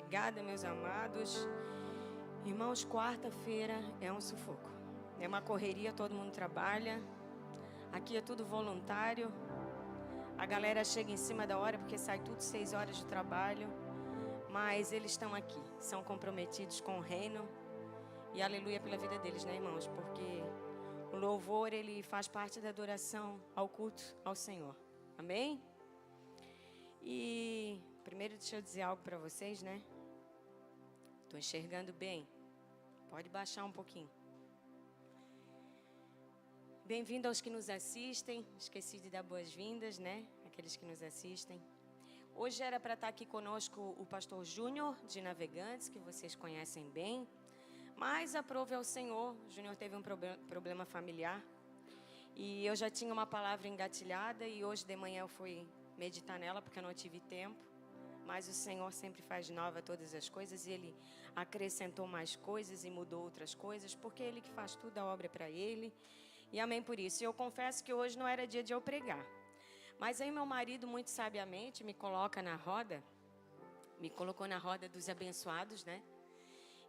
Obrigada, meus amados. Irmãos, quarta-feira é um sufoco. É uma correria, todo mundo trabalha. Aqui é tudo voluntário. A galera chega em cima da hora porque sai tudo 6 horas de trabalho. Mas eles estão aqui, são comprometidos com o reino. E aleluia pela vida deles, né, irmãos? Porque o louvor, ele faz parte da adoração ao culto ao Senhor. Amém? E primeiro deixa eu dizer algo para vocês, né? Estou enxergando bem. Pode baixar um pouquinho. Bem-vindo aos que nos assistem. Esqueci de dar boas-vindas, né? Aqueles que nos assistem. Hoje era para estar aqui conosco o pastor Júnior de Navegantes, que vocês conhecem bem. Mas aprove ao Senhor. O Júnior teve um problema familiar. E eu já tinha uma palavra engatilhada e hoje de manhã eu fui meditar nela porque eu não tive tempo. Mas o Senhor sempre faz nova todas as coisas e Ele acrescentou mais coisas e mudou outras coisas, porque Ele que faz tudo, a obra é para Ele. E amém por isso. E eu confesso que hoje não era dia de eu pregar. Mas aí meu marido, muito sabiamente, me colocou na roda dos abençoados, né?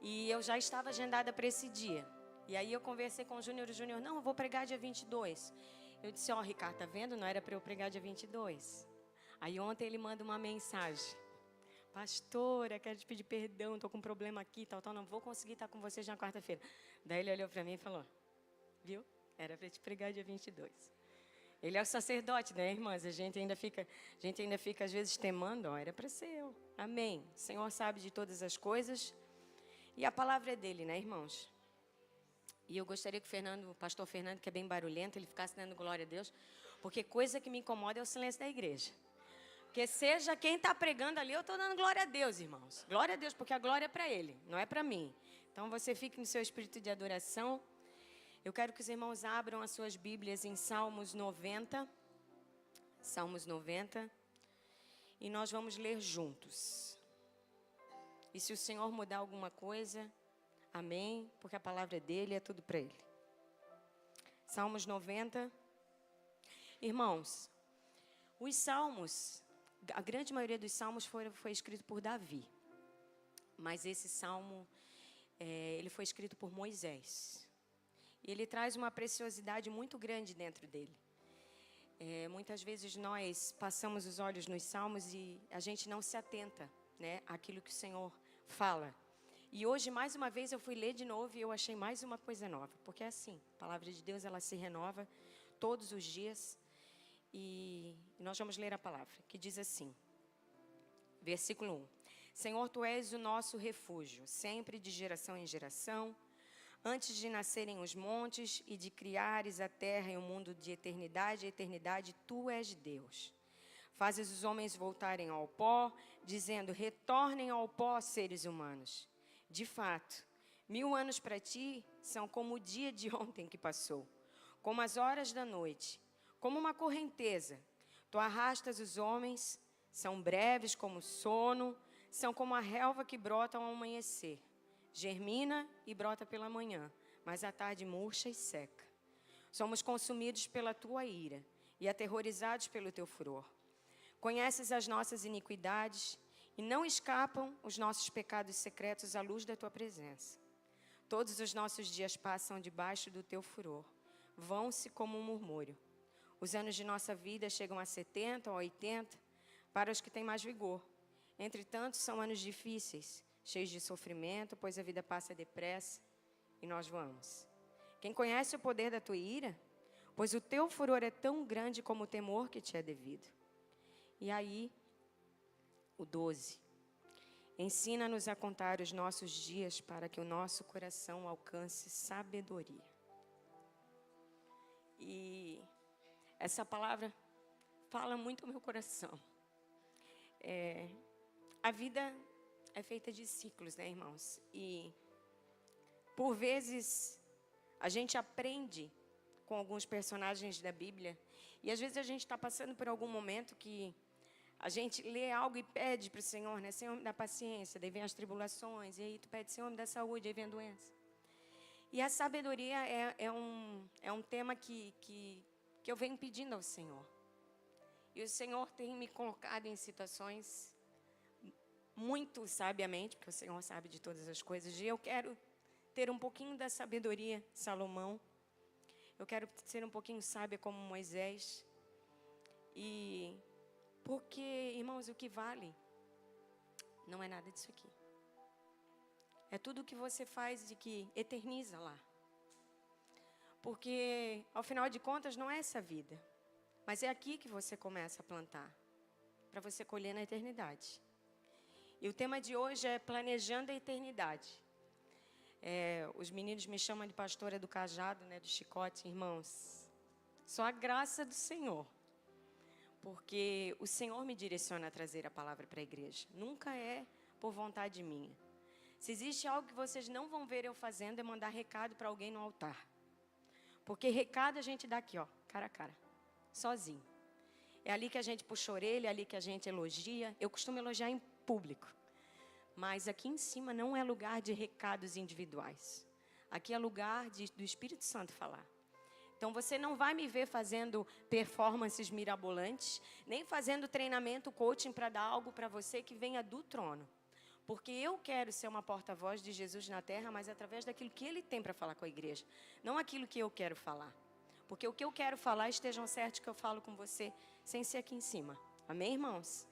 E eu já estava agendada para esse dia. E aí eu conversei com o Júnior, não, eu vou pregar dia 22. Eu disse, Ricardo, tá vendo? Não era para eu pregar dia 22. Aí ontem ele manda uma mensagem. Pastora, quero te pedir perdão, estou com um problema aqui, tal, não vou conseguir estar com vocês na quarta-feira. Daí ele olhou para mim e falou, viu? Era para te pregar dia 22. Ele é o sacerdote, né, irmãs? A gente ainda fica às vezes temando, era para ser eu. Amém. O Senhor sabe de todas as coisas. E a palavra é dele, né, irmãos? E eu gostaria que o pastor Fernando, que é bem barulhento, ele ficasse dando glória a Deus, porque coisa que me incomoda é o silêncio da igreja. Porque seja quem está pregando ali, eu estou dando glória a Deus, irmãos. Glória a Deus, porque a glória é para Ele, não é para mim. Então você fique no seu espírito de adoração. Eu quero que os irmãos abram as suas Bíblias em Salmos 90. Salmos 90. E nós vamos ler juntos. E se o Senhor mudar alguma coisa, amém, porque a palavra é dele, é tudo para Ele. Salmos 90. Irmãos, os Salmos, a grande maioria dos salmos foi escrito por Davi. Mas esse salmo, ele foi escrito por Moisés. E ele traz uma preciosidade muito grande dentro dele. Muitas vezes nós passamos os olhos nos salmos e a gente não se atenta, né, àquilo que o Senhor fala. E hoje, mais uma vez, eu fui ler de novo e eu achei mais uma coisa nova. Porque é assim, a palavra de Deus, ela se renova todos os dias. E nós vamos ler a palavra, que diz assim, versículo 1. Senhor, Tu és o nosso refúgio, sempre de geração em geração. Antes de nascerem os montes e de criares a terra e o mundo de eternidade a eternidade, Tu és Deus. Fazes os homens voltarem ao pó, dizendo, retornem ao pó, seres humanos. De fato, 1000 anos para Ti são como o dia de ontem que passou, como as horas da noite. Como uma correnteza, Tu arrastas os homens, são breves como o sono, são como a relva que brota ao amanhecer. Germina e brota pela manhã, mas à tarde murcha e seca. Somos consumidos pela Tua ira e aterrorizados pelo Teu furor. Conheces as nossas iniquidades e não escapam os nossos pecados secretos à luz da Tua presença. Todos os nossos dias passam debaixo do Teu furor, vão-se como um murmúrio. Os anos de nossa vida chegam a 70 ou 80 para os que têm mais vigor. Entretanto, são anos difíceis, cheios de sofrimento, pois a vida passa depressa e nós vamos. Quem conhece o poder da Tua ira? Pois o Teu furor é tão grande como o temor que Te é devido. E aí, o 12. Ensina-nos a contar os nossos dias para que o nosso coração alcance sabedoria. E essa palavra fala muito ao meu coração. A vida é feita de ciclos, né, irmãos? E, por vezes, a gente aprende com alguns personagens da Bíblia. E, às vezes, a gente está passando por algum momento que a gente lê algo e pede para o Senhor, né? Senhor, me dá paciência. Daí vem as tribulações. E aí tu pede, Senhor, me dá saúde. Aí vem a doença. E a sabedoria é um tema que eu venho pedindo ao Senhor. E o Senhor tem me colocado em situações muito sabiamente, porque o Senhor sabe de todas as coisas, e eu quero ter um pouquinho da sabedoria de Salomão. Eu quero ser um pouquinho sábia como Moisés. E porque, irmãos, o que vale não é nada disso aqui. É tudo o que você faz e que eterniza lá. Porque, ao final de contas, não é essa vida. Mas é aqui que você começa a plantar, para você colher na eternidade. E o tema de hoje é planejando a eternidade. Os meninos me chamam de pastora do cajado, né, do chicote, irmãos. Só a graça do Senhor. Porque o Senhor me direciona a trazer a palavra para a igreja. Nunca é por vontade minha. Se existe algo que vocês não vão ver eu fazendo, é mandar recado para alguém no altar. Porque recado a gente dá aqui, ó, cara a cara, sozinho. É ali que a gente puxa a orelha, é ali que a gente elogia. Eu costumo elogiar em público. Mas aqui em cima não é lugar de recados individuais. Aqui é lugar do Espírito Santo falar. Então você não vai me ver fazendo performances mirabolantes, nem fazendo treinamento, coaching para dar algo para você que venha do trono. Porque eu quero ser uma porta-voz de Jesus na terra, mas através daquilo que Ele tem para falar com a igreja. Não aquilo que eu quero falar. Porque o que eu quero falar, estejam certos que eu falo com você, sem ser aqui em cima. Amém, irmãos?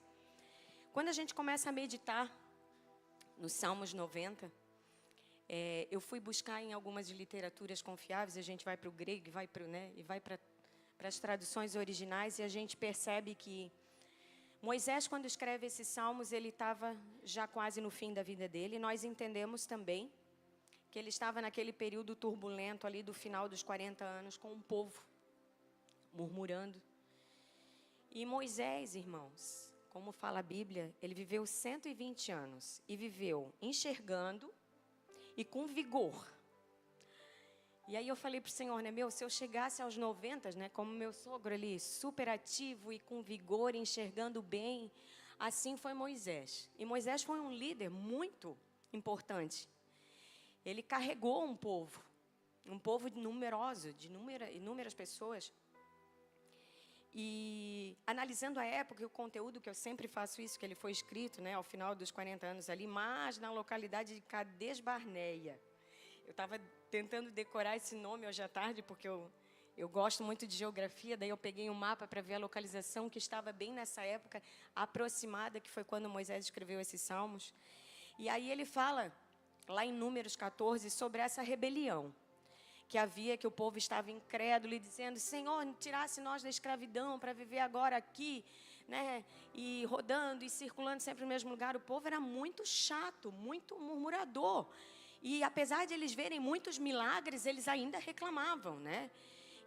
Quando a gente começa a meditar nos Salmos 90, eu fui buscar em algumas literaturas confiáveis, a gente vai para o grego e vai para as traduções originais, e a gente percebe que Moisés, quando escreve esses salmos, ele estava já quase no fim da vida dele. Nós entendemos também que ele estava naquele período turbulento ali do final dos 40 anos com um povo murmurando. E Moisés, irmãos, como fala a Bíblia, ele viveu 120 anos e viveu enxergando e com vigor. E aí eu falei para o Senhor, né, se eu chegasse aos 90, né, como meu sogro ali, super ativo e com vigor, enxergando bem, assim foi Moisés. E Moisés foi um líder muito importante. Ele carregou um povo numeroso, de inúmeras pessoas. E analisando a época e o conteúdo, que eu sempre faço isso, que ele foi escrito, né, ao final dos 40 anos ali, mas na localidade de Cades Barneia. Eu estava tentando decorar esse nome hoje à tarde, porque eu gosto muito de geografia, daí eu peguei um mapa para ver a localização que estava bem nessa época aproximada, que foi quando Moisés escreveu esses salmos. E aí ele fala, lá em Números 14, sobre essa rebelião que havia, que o povo estava incrédulo e dizendo, Senhor, tirasse nós da escravidão para viver agora aqui, né? E rodando e circulando sempre no mesmo lugar. O povo era muito chato, muito murmurador. E apesar de eles verem muitos milagres, eles ainda reclamavam, né?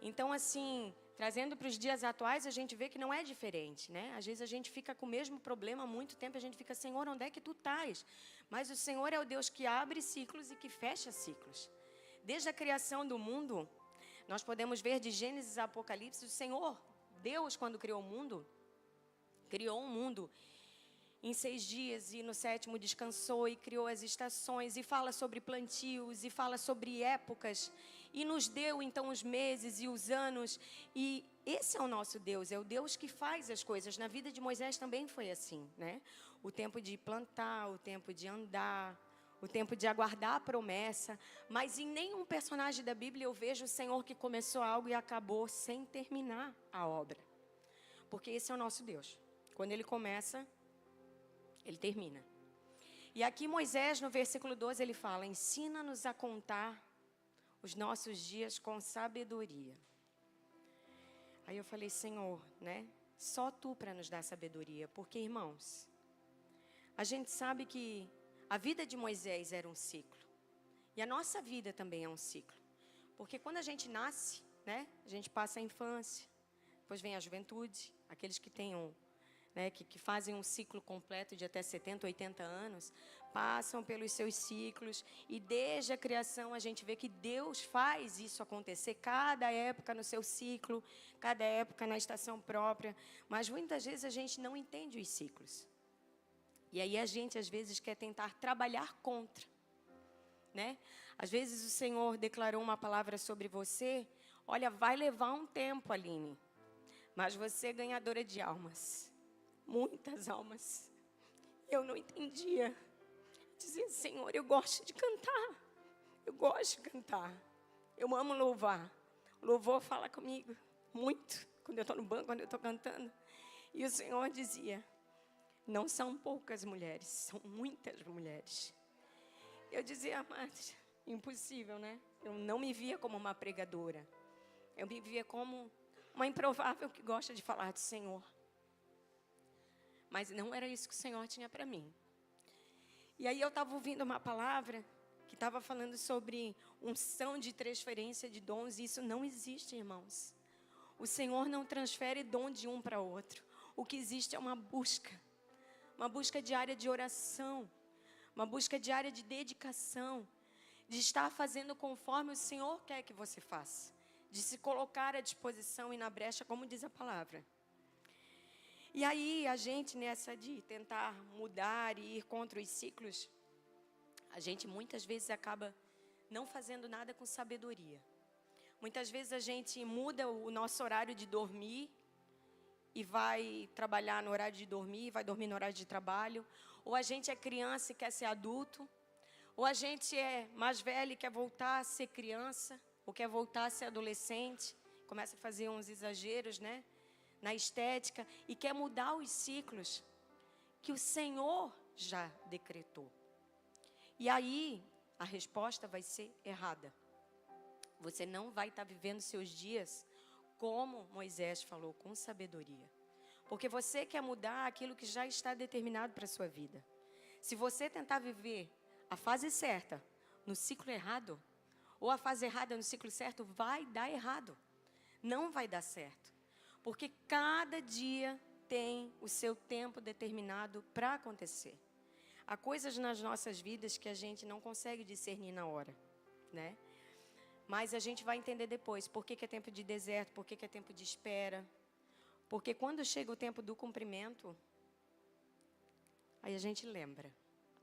Então, assim, trazendo para os dias atuais, a gente vê que não é diferente, né? Às vezes a gente fica com o mesmo problema há muito tempo, a gente fica, Senhor, onde é que tu estás? Mas o Senhor é o Deus que abre ciclos e que fecha ciclos. Desde a criação do mundo, nós podemos ver de Gênesis a Apocalipse, o Senhor, Deus, quando criou um mundo em 6 dias, e no 7º descansou e criou as estações, e fala sobre plantios, e fala sobre épocas, e nos deu então os meses e os anos, e esse é o nosso Deus, é o Deus que faz as coisas. Na vida de Moisés também foi assim, né? O tempo de plantar, o tempo de andar, o tempo de aguardar a promessa, mas em nenhum personagem da Bíblia eu vejo o Senhor que começou algo e acabou sem terminar a obra, porque esse é o nosso Deus. Quando Ele começa, Ele termina. E aqui Moisés, no versículo 12, ele fala, ensina-nos a contar os nossos dias com sabedoria. Aí eu falei, Senhor, né? Só Tu para nos dar sabedoria. Porque, irmãos, a gente sabe que a vida de Moisés era um ciclo. E a nossa vida também é um ciclo. Porque quando a gente nasce, né? A gente passa a infância, depois vem a juventude, aqueles que tenham... né, que fazem um ciclo completo de até 70, 80 anos, passam pelos seus ciclos, e desde a criação a gente vê que Deus faz isso acontecer, cada época no seu ciclo, cada época na estação própria, mas muitas vezes a gente não entende os ciclos. E aí a gente às vezes quer tentar trabalhar contra, né? Às vezes o Senhor declarou uma palavra sobre você, olha, vai levar um tempo, Aline, mas você é ganhadora de almas. Muitas almas. Eu não entendia. Dizia, Senhor, eu gosto de cantar. Eu gosto de cantar. Eu amo louvar. O louvor fala comigo muito. Quando eu estou no banco, quando eu estou cantando. E o Senhor dizia, não são poucas mulheres, são muitas mulheres. Eu dizia, mas impossível, né? Eu não me via como uma pregadora. Eu me via como uma improvável que gosta de falar do Senhor. Mas não era isso que o Senhor tinha para mim. E aí eu estava ouvindo uma palavra que estava falando sobre unção de transferência de dons. E isso não existe, irmãos. O Senhor não transfere dom de um para outro. O que existe é uma busca diária de oração, uma busca diária de dedicação, de estar fazendo conforme o Senhor quer que você faça, de se colocar à disposição e na brecha, como diz a palavra. E aí, a gente, nessa de tentar mudar e ir contra os ciclos, a gente muitas vezes acaba não fazendo nada com sabedoria. Muitas vezes a gente muda o nosso horário de dormir e vai trabalhar no horário de dormir, vai dormir no horário de trabalho. Ou a gente é criança e quer ser adulto. Ou a gente é mais velho e quer voltar a ser criança, ou quer voltar a ser adolescente. Começa a fazer uns exageros, né? Na estética, e quer mudar os ciclos que o Senhor já decretou. E aí, a resposta vai ser errada. Você não vai estar vivendo seus dias como Moisés falou, com sabedoria. Porque você quer mudar aquilo que já está determinado para a sua vida. Se você tentar viver a fase certa no ciclo errado, ou a fase errada no ciclo certo, vai dar errado. Não vai dar certo. Porque cada dia tem o seu tempo determinado para acontecer. Há coisas nas nossas vidas que a gente não consegue discernir na hora, né? Mas a gente vai entender depois por que é tempo de deserto, por que é tempo de espera. Porque quando chega o tempo do cumprimento, aí a gente lembra.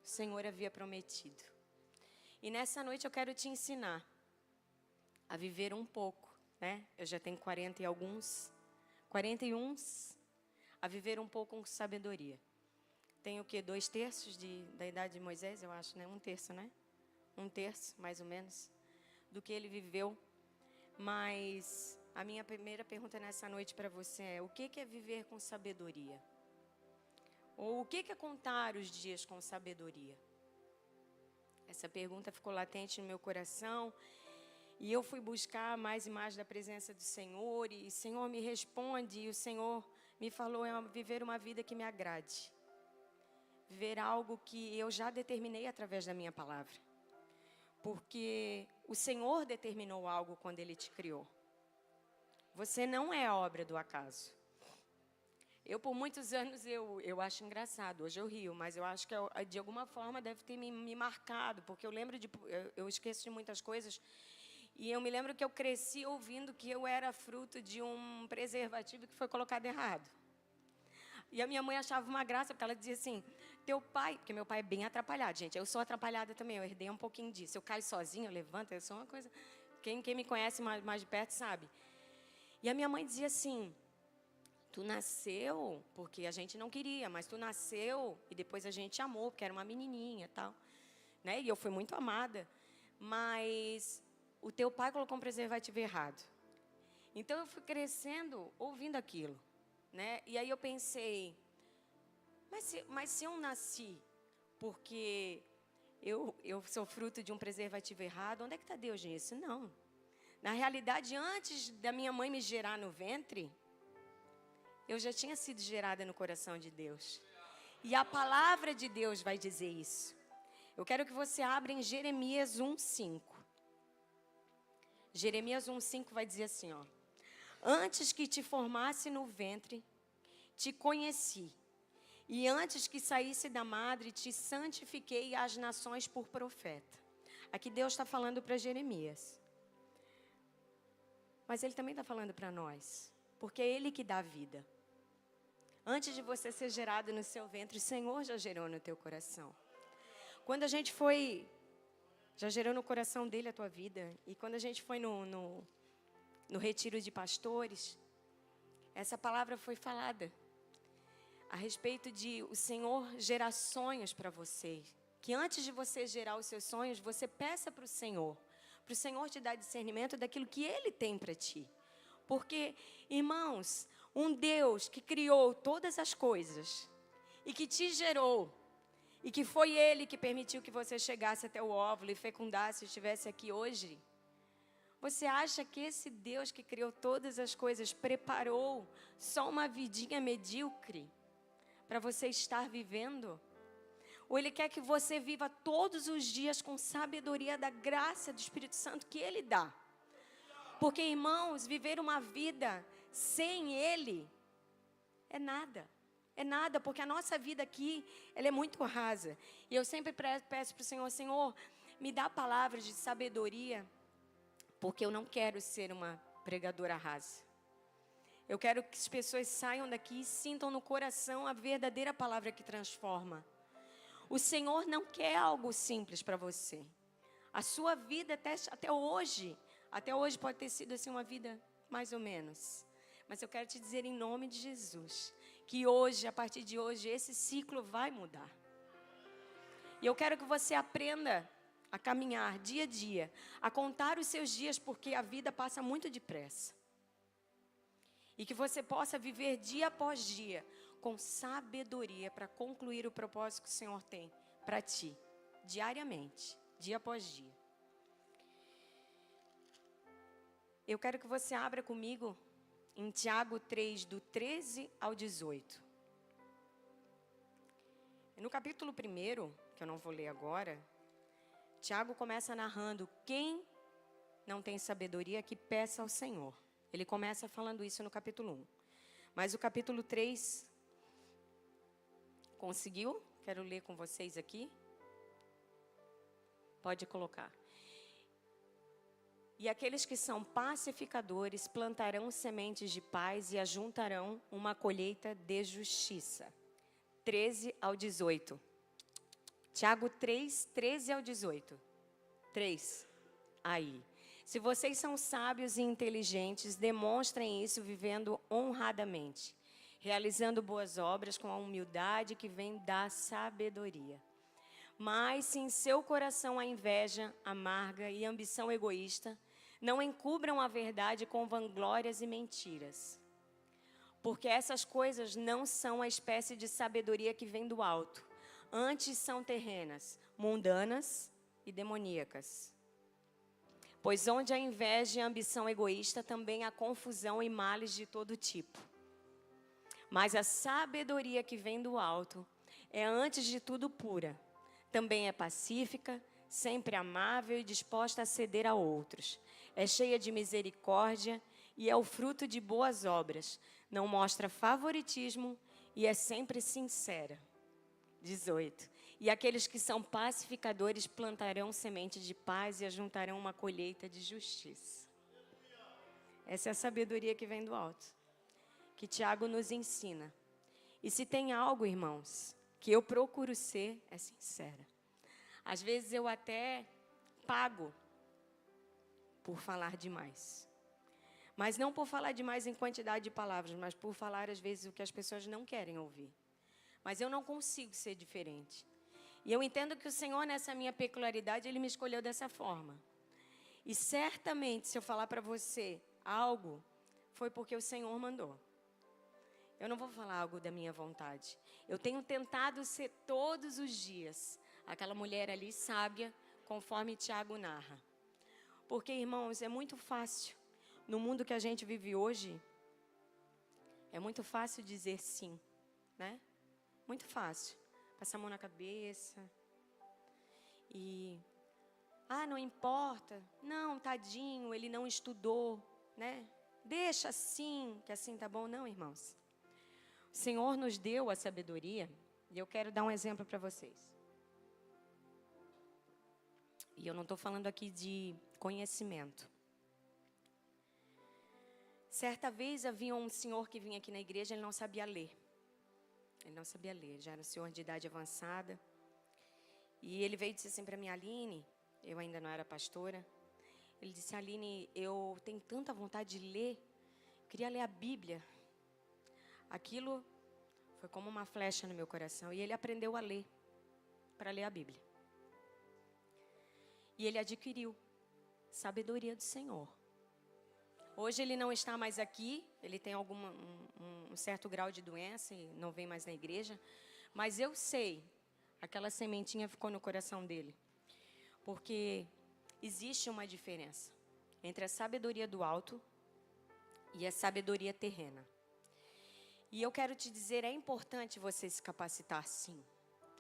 O Senhor havia prometido. E nessa noite eu quero te ensinar a viver um pouco, né? Eu já tenho 41, a viver um pouco com sabedoria. Tenho o quê? 2/3 da idade de Moisés, eu acho, né? 1/3, né? 1/3, mais ou menos, do que ele viveu. Mas a minha primeira pergunta nessa noite para você é: o que é viver com sabedoria? Ou o que é contar os dias com sabedoria? Essa pergunta ficou latente no meu coração. E eu fui buscar mais e mais da presença do Senhor. E o Senhor me responde. E o Senhor me falou: é viver uma vida que me agrade. Viver algo que eu já determinei através da minha palavra. Porque o Senhor determinou algo quando Ele te criou. Você não é obra do acaso. Eu, por muitos anos, eu acho engraçado. Hoje eu rio, mas eu acho que de alguma forma deve ter me marcado. Porque eu lembro eu esqueço de muitas coisas. E eu me lembro que eu cresci ouvindo que eu era fruto de um preservativo que foi colocado errado. E a minha mãe achava uma graça, porque ela dizia assim, teu pai... Porque meu pai é bem atrapalhado, gente. Eu sou atrapalhada também, eu herdei um pouquinho disso. Eu caio sozinha, eu levanto, eu sou uma coisa... Quem me conhece mais de perto sabe. E a minha mãe dizia assim, tu nasceu porque a gente não queria, mas tu nasceu e depois a gente amou, porque era uma menininha e tal. Né? E eu fui muito amada. Mas... o teu pai colocou um preservativo errado. Então, eu fui crescendo ouvindo aquilo. Né? E aí eu pensei, mas se eu nasci porque eu sou fruto de um preservativo errado, onde é que está Deus nisso? Não. Na realidade, antes da minha mãe me gerar no ventre, eu já tinha sido gerada no coração de Deus. E a palavra de Deus vai dizer isso. Eu quero que você abra em Jeremias 1:5. Jeremias 1:5 vai dizer assim, ó. Antes que te formasse no ventre, te conheci. E antes que saísse da madre, te santifiquei às nações por profeta. Aqui Deus está falando para Jeremias. Mas Ele também está falando para nós. Porque é Ele que dá vida. Antes de você ser gerado no seu ventre, o Senhor já gerou no teu coração. Quando a gente foi... já gerou no coração dele a tua vida. E quando a gente foi no retiro de pastores, essa palavra foi falada. a respeito de o Senhor gerar sonhos para você. Que antes de você gerar os seus sonhos, você peça para o Senhor te dar discernimento daquilo que Ele tem para ti. Porque, irmãos, um Deus que criou todas as coisas e que te gerou, e que foi Ele que permitiu que você chegasse até o óvulo e fecundasse e estivesse aqui hoje. Você acha que esse Deus que criou todas as coisas preparou só uma vidinha medíocre para você estar vivendo? Ou Ele quer que você viva todos os dias com sabedoria da graça do Espírito Santo que Ele dá? Porque, irmãos, viver uma vida sem Ele é nada. É nada, porque a nossa vida aqui, ela é muito rasa. E eu sempre peço para o Senhor, Senhor, me dá palavras de sabedoria, porque eu não quero ser uma pregadora rasa. Eu quero que as pessoas saiam daqui e sintam no coração a verdadeira palavra que transforma. O Senhor não quer algo simples para você. A sua vida até hoje pode ter sido assim uma vida mais ou menos. Mas eu quero te dizer em nome de Jesus, que hoje, a partir de hoje, esse ciclo vai mudar. E eu quero que você aprenda a caminhar dia a dia, a contar os seus dias, porque a vida passa muito depressa. E que você possa viver dia após dia, com sabedoria, para concluir o propósito que o Senhor tem para ti, diariamente, dia após dia. Eu quero que você abra comigo em Tiago 3, do 13 ao 18. No capítulo 1, que eu não vou ler agora, Tiago começa narrando: quem não tem sabedoria, que peça ao Senhor. Ele começa falando isso no capítulo 1. Mas o capítulo 3, conseguiu? Quero ler com vocês aqui. Pode colocar. E aqueles que são pacificadores plantarão sementes de paz e ajuntarão uma colheita de justiça. 13 ao 18. Tiago 3, 13 ao 18. 3. Aí. Se vocês são sábios e inteligentes, demonstrem isso vivendo honradamente, realizando boas obras com a humildade que vem da sabedoria. Mas se em seu coração há inveja amarga e ambição egoísta, não encubram a verdade com vanglórias e mentiras. Porque essas coisas não são a espécie de sabedoria que vem do alto. Antes são terrenas, mundanas e demoníacas. Pois onde há inveja e ambição egoísta, também há confusão e males de todo tipo. Mas a sabedoria que vem do alto é antes de tudo pura. Também é pacífica, sempre amável e disposta a ceder a outros. É cheia de misericórdia e é o fruto de boas obras. Não mostra favoritismo e é sempre sincera. 18. E aqueles que são pacificadores plantarão semente de paz e ajuntarão uma colheita de justiça. Essa é a sabedoria que vem do alto, que Tiago nos ensina. E se tem algo, irmãos, que eu procuro ser, é sincera. Às vezes eu até pago por falar demais. Mas não por falar demais em quantidade de palavras, mas por falar às vezes o que as pessoas não querem ouvir. Mas eu não consigo ser diferente. E eu entendo que o Senhor, nessa minha peculiaridade, Ele me escolheu dessa forma. E certamente, se eu falar para você algo, foi porque o Senhor mandou. Eu não vou falar algo da minha vontade. Eu tenho tentado ser todos os dias aquela mulher ali sábia, conforme Tiago narra. Porque, irmãos, é muito fácil. No mundo que a gente vive hoje, é muito fácil dizer sim, né? Muito fácil. Passar a mão na cabeça. E, não importa. Não, tadinho, ele não estudou, né? Deixa assim, que assim tá bom. Não, irmãos. O Senhor nos deu a sabedoria, e eu quero dar um exemplo para vocês. E eu não estou falando aqui de conhecimento. Certa vez havia um senhor que vinha aqui na igreja, ele não sabia ler. Ele não sabia ler, já era um senhor de idade avançada. E ele veio e disse assim para mim: Aline, eu ainda não era pastora. Ele disse: Aline, eu tenho tanta vontade de ler, eu queria ler a Bíblia. Aquilo Foi como uma flecha no meu coração. E ele aprendeu a ler, para ler a Bíblia. E ele adquiriu sabedoria do Senhor. Hoje ele não está mais aqui, ele tem um certo grau de doença e não vem mais na igreja. Mas eu sei, aquela sementinha ficou no coração dele. Porque existe uma diferença entre a sabedoria do alto e a sabedoria terrena. E eu quero te dizer, é importante você se capacitar, sim.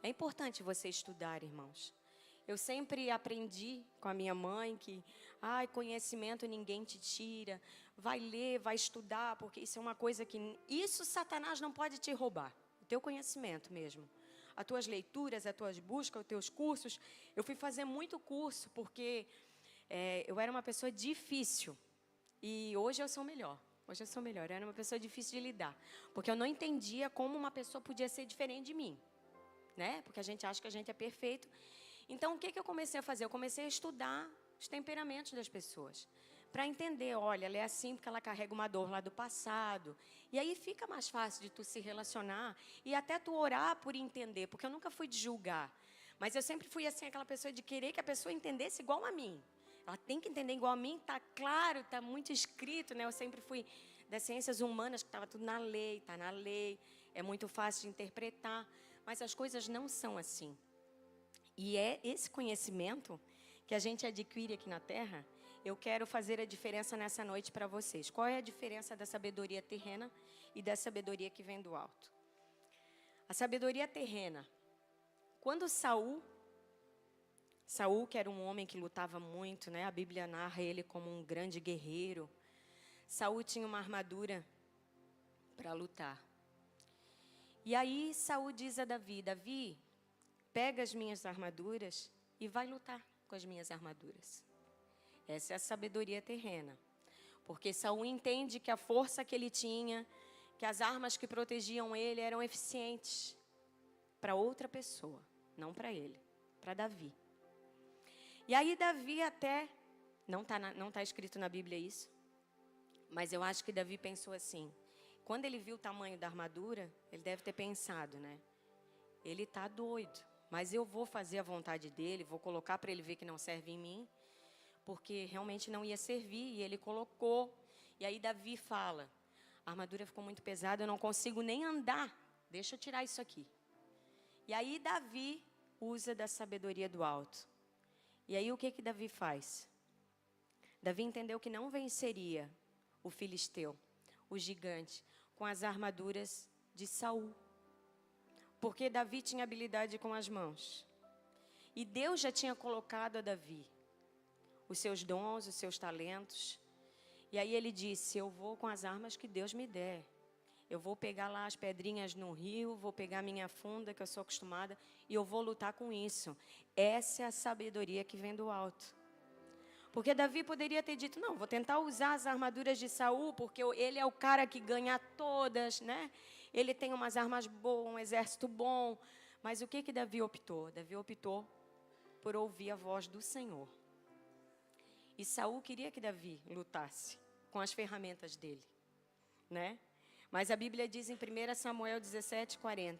É importante você estudar, irmãos. Eu sempre aprendi com a minha mãe que, conhecimento ninguém te tira. Vai ler, vai estudar, porque isso é uma coisa que... Isso Satanás não pode te roubar. O teu conhecimento mesmo. As tuas leituras, as tuas buscas, os teus cursos. Eu fui fazer muito curso, porque eu era uma pessoa difícil. E hoje eu sou melhor. Hoje eu sou melhor. Eu era uma pessoa difícil de lidar. Porque eu não entendia como uma pessoa podia ser diferente de mim. Né? Porque a gente acha que a gente é perfeito. Então, o que eu comecei a fazer? Eu comecei a estudar os temperamentos das pessoas. Para entender, olha, ela é assim porque ela carrega uma dor lá do passado. E aí fica mais fácil de tu se relacionar e até tu orar por entender. Porque eu nunca fui de julgar. Mas eu sempre fui assim, aquela pessoa de querer que a pessoa entendesse igual a mim. Ela tem que entender igual a mim, tá claro, tá muito escrito, né? Eu sempre fui das ciências humanas, que estava tudo na lei, tá na lei. É muito fácil de interpretar. Mas as coisas não são assim. E é esse conhecimento que a gente adquire aqui na Terra, eu quero fazer a diferença nessa noite para vocês. Qual é a diferença da sabedoria terrena e da sabedoria que vem do alto? A sabedoria terrena. Quando Saul, que era um homem que lutava muito, né? A Bíblia narra ele como um grande guerreiro. Saul tinha uma armadura para lutar. E aí Saul diz a Davi, Davi, pega as minhas armaduras e vai lutar com as minhas armaduras. Essa é a sabedoria terrena. Porque Saul entende que a força que ele tinha, que as armas que protegiam ele eram eficientes para outra pessoa, não para ele, para Davi. E aí Davi até, não tá escrito na Bíblia isso, mas eu acho que Davi pensou assim, quando ele viu o tamanho da armadura, ele deve ter pensado, né? Ele está doido. Mas eu vou fazer a vontade dele, vou colocar para ele ver que não serve em mim, porque realmente não ia servir, e ele colocou. E aí Davi fala, a armadura ficou muito pesada, eu não consigo nem andar, deixa eu tirar isso aqui. E aí Davi usa da sabedoria do alto. E aí o que Davi faz? Davi entendeu que não venceria o filisteu, o gigante, com as armaduras de Saul. Porque Davi tinha habilidade com as mãos. E Deus já tinha colocado a Davi os seus dons, os seus talentos. E aí ele disse, eu vou com as armas que Deus me der. Eu vou pegar lá as pedrinhas no rio, vou pegar minha funda, que eu sou acostumada, e eu vou lutar com isso. Essa é a sabedoria que vem do alto. Porque Davi poderia ter dito, não, vou tentar usar as armaduras de Saul, porque ele é o cara que ganha todas, né? Ele tem umas armas boas, um exército bom. Mas o que Davi optou? Davi optou por ouvir a voz do Senhor. E Saul queria que Davi lutasse com as ferramentas dele, né? Mas a Bíblia diz em 1 Samuel 17:40,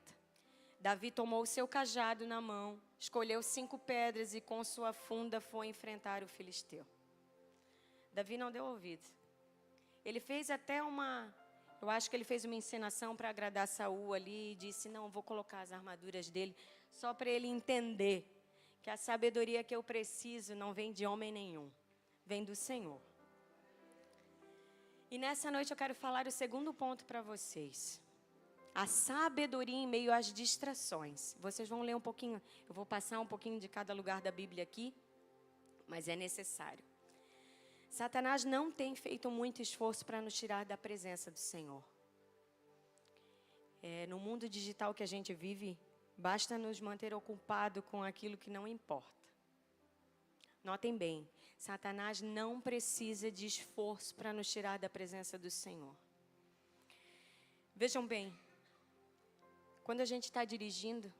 Davi tomou o seu cajado na mão, escolheu 5 pedras e com sua funda foi enfrentar o filisteu. Davi não deu ouvido. Ele fez até eu acho que ele fez uma encenação para agradar Saul ali e disse, não, vou colocar as armaduras dele, só para ele entender que a sabedoria que eu preciso não vem de homem nenhum, vem do Senhor. E nessa noite eu quero falar o segundo ponto para vocês. A sabedoria em meio às distrações. Vocês vão ler um pouquinho, eu vou passar um pouquinho de cada lugar da Bíblia aqui, mas é necessário. Satanás não tem feito muito esforço para nos tirar da presença do Senhor. No mundo digital que a gente vive, basta nos manter ocupados com aquilo que não importa. Notem bem, Satanás não precisa de esforço para nos tirar da presença do Senhor. Vejam bem, quando a gente está dirigindo,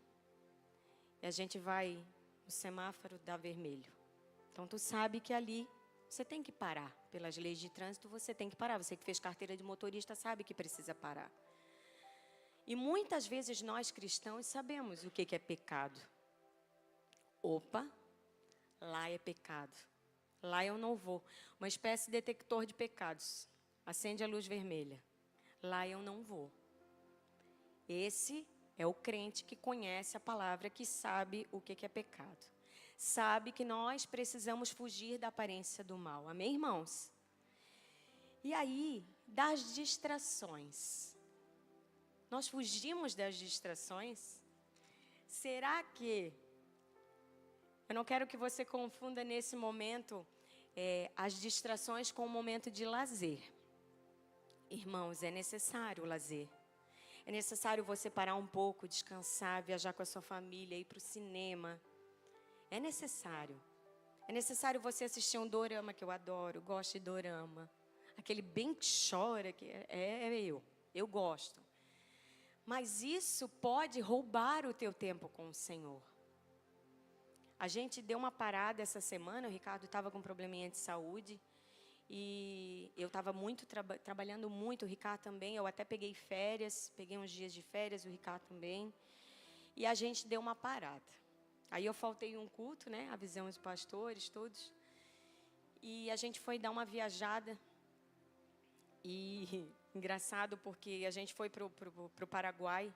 e a gente vai no semáforo, dá vermelho. Então, tu sabe que ali você tem que parar. Pelas leis de trânsito, você tem que parar. Você que fez carteira de motorista sabe que precisa parar. E muitas vezes nós cristãos sabemos o que é pecado. Opa, lá é pecado. Lá eu não vou. Uma espécie de detector de pecados. Acende a luz vermelha. Lá eu não vou. Esse é o crente que conhece a palavra, que sabe o que é pecado. Sabe que nós precisamos fugir da aparência do mal. Amém, irmãos? E aí, das distrações. Nós fugimos das distrações? Será que... Eu não quero que você confunda nesse momento as distrações com o momento de lazer. Irmãos, é necessário o lazer. É necessário você parar um pouco, descansar, viajar com a sua família, ir para o cinema. É necessário. É necessário você assistir um dorama, que eu adoro, gosto de dorama. Aquele bem que chora, que eu gosto. Mas isso pode roubar o teu tempo com o Senhor. A gente deu uma parada essa semana, o Ricardo estava com um probleminha de saúde. E eu estava trabalhando muito, o Ricardo também. Eu até peguei férias, peguei uns dias de férias, o Ricardo também. E a gente deu uma parada. Aí eu faltei um culto, né? Avisamos os pastores, todos. E a gente foi dar uma viajada. E engraçado porque a gente foi para o Paraguai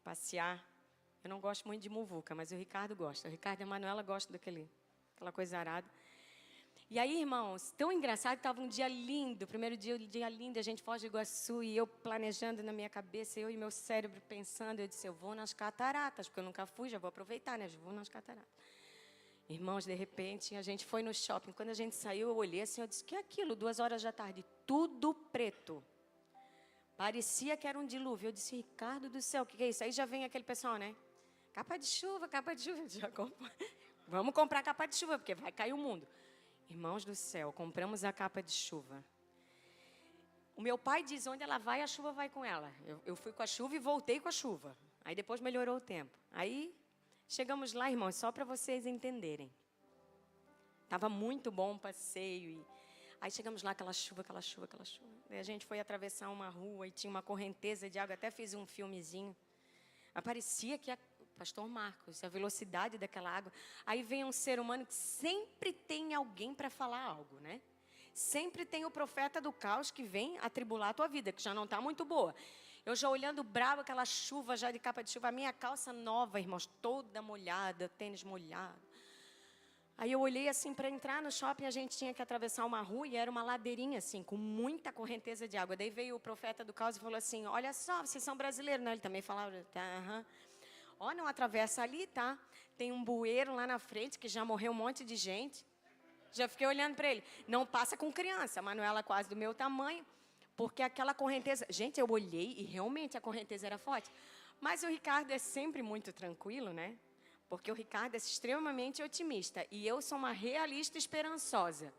passear. Eu não gosto muito de muvuca, mas o Ricardo gosta. O Ricardo e a Manuela gostam daquela coisa arada. E aí, irmãos, tão engraçado, estava um dia lindo, primeiro dia lindo, a gente Foz do Iguaçu, e eu planejando na minha cabeça, eu e meu cérebro pensando, eu disse, eu vou nas cataratas, porque eu nunca fui, já vou aproveitar, né? Eu vou nas cataratas. Irmãos, de repente, a gente foi no shopping. Quando a gente saiu, eu olhei assim, eu disse, que é aquilo? 2 horas da tarde, tudo preto. Parecia que era um dilúvio. Eu disse, Ricardo do céu, o que é isso? Aí já vem aquele pessoal, né? Capa de chuva. Já vamos comprar capa de chuva, porque vai cair o mundo. Irmãos do céu, compramos a capa de chuva. O meu pai diz, onde ela vai, a chuva vai com ela. Eu fui com a chuva e voltei com a chuva. Aí depois melhorou o tempo. Aí chegamos lá, irmãos, só para vocês entenderem. Estava muito bom o passeio. Aí chegamos lá, aquela chuva. Aí a gente foi atravessar uma rua e tinha uma correnteza de água. Até fiz um filmezinho. Aparecia que Pastor Marcos, a velocidade daquela água. Aí vem um ser humano que sempre tem alguém para falar algo, né? Sempre tem o profeta do caos que vem atribular a tua vida, que já não está muito boa. Eu já olhando bravo, aquela chuva já de capa de chuva, a minha calça nova, irmãos, toda molhada, tênis molhado. Aí eu olhei assim, para entrar no shopping, a gente tinha que atravessar uma rua e era uma ladeirinha assim, com muita correnteza de água. Daí veio o profeta do caos e falou assim, olha só, vocês são brasileiros, não? Ele também falava, tá, aham. Ó, não atravessa ali, tá? Tem um bueiro lá na frente, que já morreu um monte de gente. Já fiquei olhando para ele. Não passa com criança. A Manuela quase do meu tamanho. Porque aquela correnteza... Gente, eu olhei e realmente a correnteza era forte. Mas o Ricardo é sempre muito tranquilo, né? Porque o Ricardo é extremamente otimista. E eu sou uma realista esperançosa.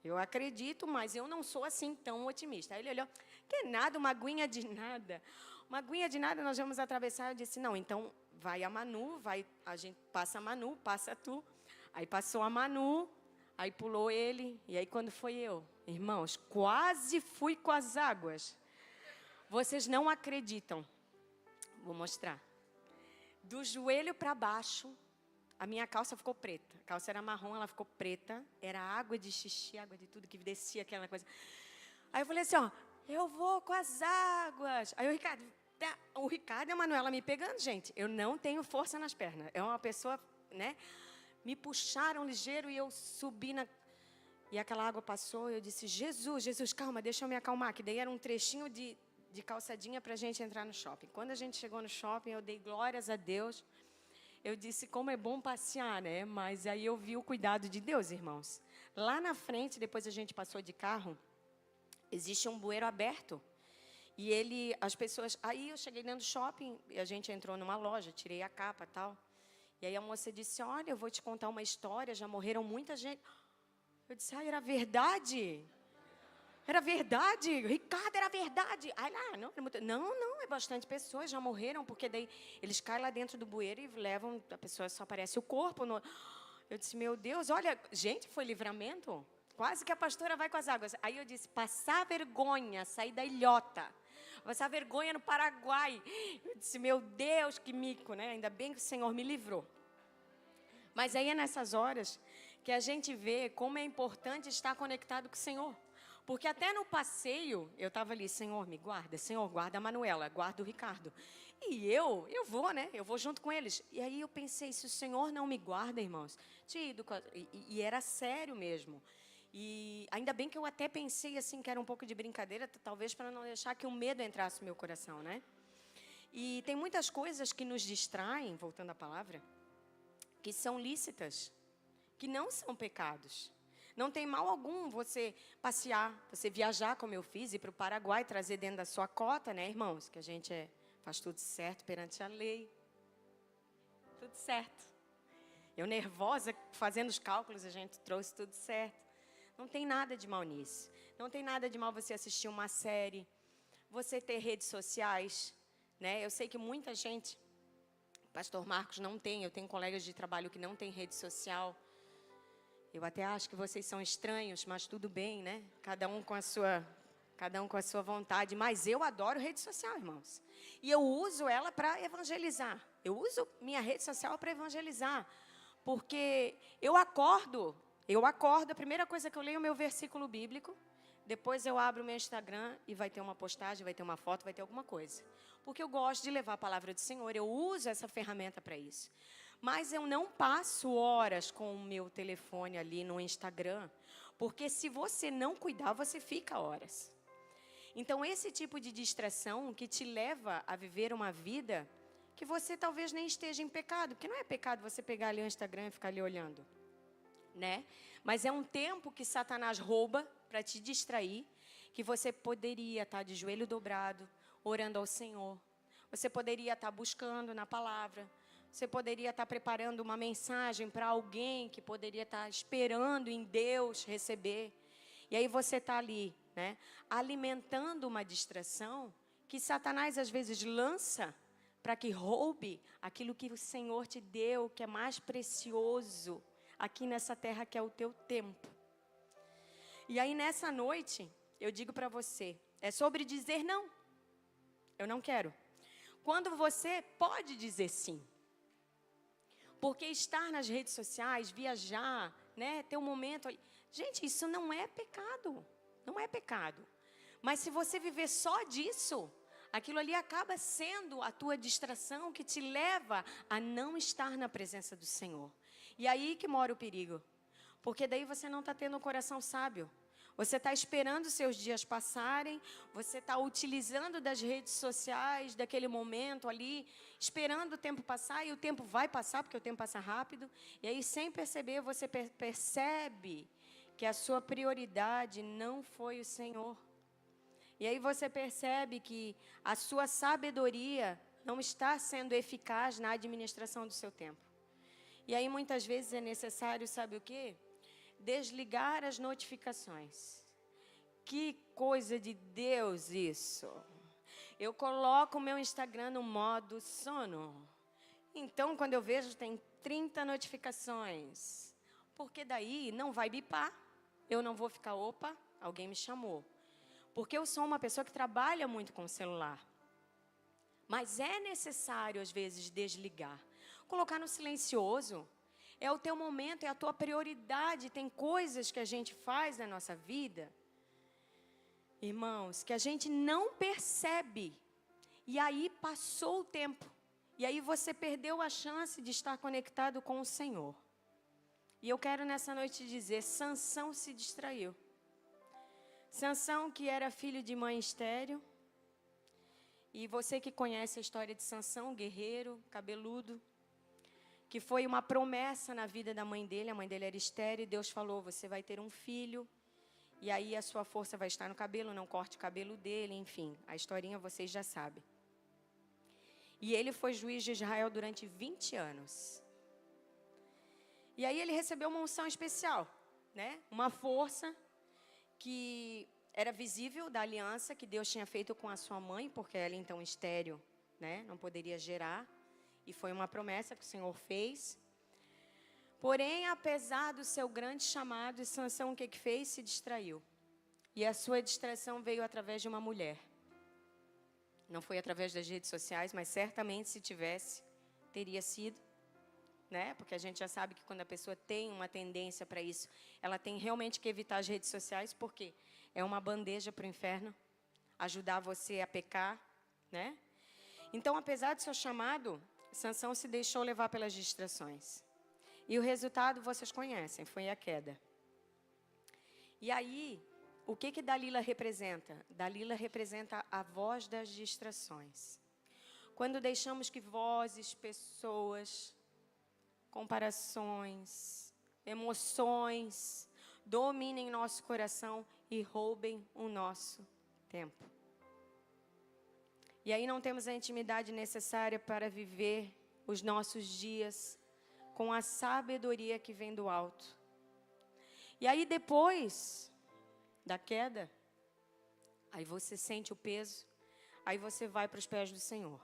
Eu acredito, mas eu não sou assim tão otimista. Aí ele olhou, que nada, uma aguinha de nada. Uma aguinha de nada, nós vamos atravessar. Eu disse, não, então... Vai a Manu, a gente passa a Manu, passa tu. Aí passou a Manu, aí pulou ele. E aí quando foi eu? Irmãos, quase fui com as águas. Vocês não acreditam. Vou mostrar. Do joelho para baixo, a minha calça ficou preta. A calça era marrom, ela ficou preta. Era água de xixi, água de tudo que descia, aquela coisa. Aí eu falei assim, ó, eu vou com as águas. Aí o Ricardo e a Manuela me pegando, gente. Eu não tenho força nas pernas. É uma pessoa, né? Me puxaram ligeiro e eu subi E aquela água passou. Eu disse, Jesus, calma, deixa eu me acalmar. Que daí era um trechinho de calçadinha para a gente entrar no shopping. Quando a gente chegou no shopping, eu dei glórias a Deus. Eu disse, como é bom passear, né? Mas aí eu vi o cuidado de Deus, irmãos. Lá na frente, depois a gente passou de carro, existe um bueiro aberto. E as pessoas... Aí eu cheguei dentro do shopping, e a gente entrou numa loja, tirei a capa e tal. E aí a moça disse, olha, eu vou te contar uma história, já morreram muita gente. Eu disse, era verdade? Era verdade? Ricardo, era verdade? Aí lá, não, é bastante pessoas, já morreram, porque daí eles caem lá dentro do bueiro e levam, a pessoa só aparece o corpo. Eu disse, meu Deus, olha, gente, foi livramento. Quase que a pastora vai com as águas. Aí eu disse, passar vergonha, sair da ilhota. passar vergonha no Paraguai. Eu disse, meu Deus, que mico, né? Ainda bem que o Senhor me livrou. Mas aí é nessas horas que a gente vê como é importante estar conectado com o Senhor. Porque até no passeio, eu estava ali, Senhor, me guarda. Senhor, guarda a Manuela, guarda o Ricardo. E eu vou, né? Eu vou junto com eles. E aí eu pensei, se o Senhor não me guarda, irmãos, e era sério mesmo. E ainda bem que eu até pensei assim, que era um pouco de brincadeira, talvez para não deixar que o medo entrasse no meu coração, né? E tem muitas coisas que nos distraem, voltando à palavra, que são lícitas, que não são pecados. Não tem mal algum você passear, você viajar, como eu fiz, ir para o Paraguai, trazer dentro da sua cota, né, irmãos? Que a gente faz tudo certo perante a lei. Tudo certo. Eu nervosa, fazendo os cálculos, a gente trouxe tudo certo. Não tem nada de mal nisso. Não tem nada de mal você assistir uma série, você ter redes sociais, né? Eu sei que muita gente, pastor Marcos não tem, eu tenho colegas de trabalho que não têm rede social. Eu até acho que vocês são estranhos, mas tudo bem, né? Cada um com a sua vontade. Mas eu adoro rede social, irmãos. E eu uso ela para evangelizar. Eu uso minha rede social para evangelizar. Porque eu acordo, a primeira coisa que eu leio é o meu versículo bíblico. Depois eu abro o meu Instagram e vai ter uma postagem, vai ter uma foto, vai ter alguma coisa. Porque eu gosto de levar a palavra do Senhor, eu uso essa ferramenta para isso. Mas eu não passo horas com o meu telefone ali no Instagram, porque se você não cuidar, você fica horas. Então, esse tipo de distração que te leva a viver uma vida que você talvez nem esteja em pecado, porque não é pecado você pegar ali o Instagram e ficar ali olhando, né? Mas é um tempo que Satanás rouba para te distrair, que você poderia estar de joelho dobrado, orando ao Senhor. Você poderia estar buscando na palavra. Você poderia estar preparando uma mensagem para alguém que poderia estar esperando em Deus receber. E aí você está ali, né, alimentando uma distração que Satanás às vezes lança para que roube aquilo que o Senhor te deu, que é mais precioso aqui nessa terra, que é o teu tempo. E aí nessa noite, eu digo para você, é sobre dizer não. Eu não quero. Quando você pode dizer sim. Porque estar nas redes sociais, viajar, né, ter um momento... Gente, isso não é pecado. Não é pecado. Mas se você viver só disso, aquilo ali acaba sendo a tua distração que te leva a não estar na presença do Senhor. E aí que mora o perigo. Porque daí você não está tendo um coração sábio. Você está esperando os seus dias passarem, você está utilizando das redes sociais, daquele momento ali, esperando o tempo passar, e o tempo vai passar, porque o tempo passa rápido. E aí, sem perceber, você percebe que a sua prioridade não foi o Senhor. E aí você percebe que a sua sabedoria não está sendo eficaz na administração do seu tempo. E aí, muitas vezes, é necessário, sabe o quê? Desligar as notificações. Que coisa de Deus isso. Eu coloco o meu Instagram no modo sono. Então, quando eu vejo, tem 30 notificações. Porque daí não vai bipar. Eu não vou ficar, opa, alguém me chamou. Porque eu sou uma pessoa que trabalha muito com o celular. Mas é necessário, às vezes, desligar. Colocar no silencioso. É o teu momento, é a tua prioridade. Tem coisas que a gente faz na nossa vida, irmãos, que a gente não percebe. E aí passou o tempo. E aí você perdeu a chance de estar conectado com o Senhor. E eu quero nessa noite dizer, Sansão se distraiu. Sansão, que era filho de mãe estéril. E você que conhece a história de Sansão, guerreiro, cabeludo, que foi uma promessa na vida da mãe dele. A mãe dele era estéril e Deus falou, você vai ter um filho. E aí a sua força vai estar no cabelo, não corte o cabelo dele, enfim. A historinha vocês já sabem. E ele foi juiz de Israel durante 20 anos. E aí ele recebeu uma unção especial, né? Uma força que era visível da aliança que Deus tinha feito com a sua mãe, porque ela então estéril, né? Não poderia gerar. E foi uma promessa que o Senhor fez. Porém, apesar do seu grande chamado, Sansão o que fez? Se distraiu. E a sua distração veio através de uma mulher. Não foi através das redes sociais, mas certamente se tivesse, teria sido, né? Porque a gente já sabe que quando a pessoa tem uma tendência para isso, ela tem realmente que evitar as redes sociais, porque é uma bandeja para o inferno, ajudar você a pecar, né? Então, apesar do seu chamado, Sansão se deixou levar pelas distrações. E o resultado vocês conhecem, foi a queda. E aí, o que Dalila representa? Dalila representa a voz das distrações. Quando deixamos que vozes, pessoas, comparações, emoções dominem nosso coração e roubem o nosso tempo. E aí não temos a intimidade necessária para viver os nossos dias com a sabedoria que vem do alto. E aí depois da queda, aí você sente o peso, aí você vai para os pés do Senhor.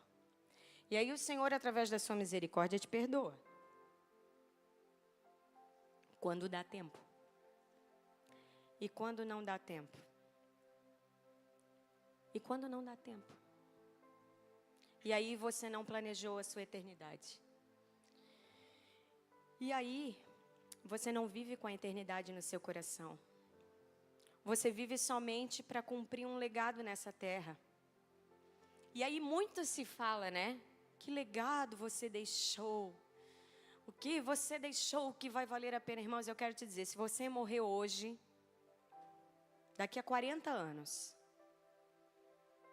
E aí o Senhor, através da sua misericórdia, te perdoa. Quando dá tempo. E quando não dá tempo. E quando não dá tempo. E aí você não planejou a sua eternidade. E aí você não vive com a eternidade no seu coração. Você vive somente para cumprir um legado nessa terra. E aí muito se fala, né? Que legado você deixou? O que você deixou que vai valer a pena, irmãos? Eu quero te dizer, se você morrer hoje, daqui a 40 anos,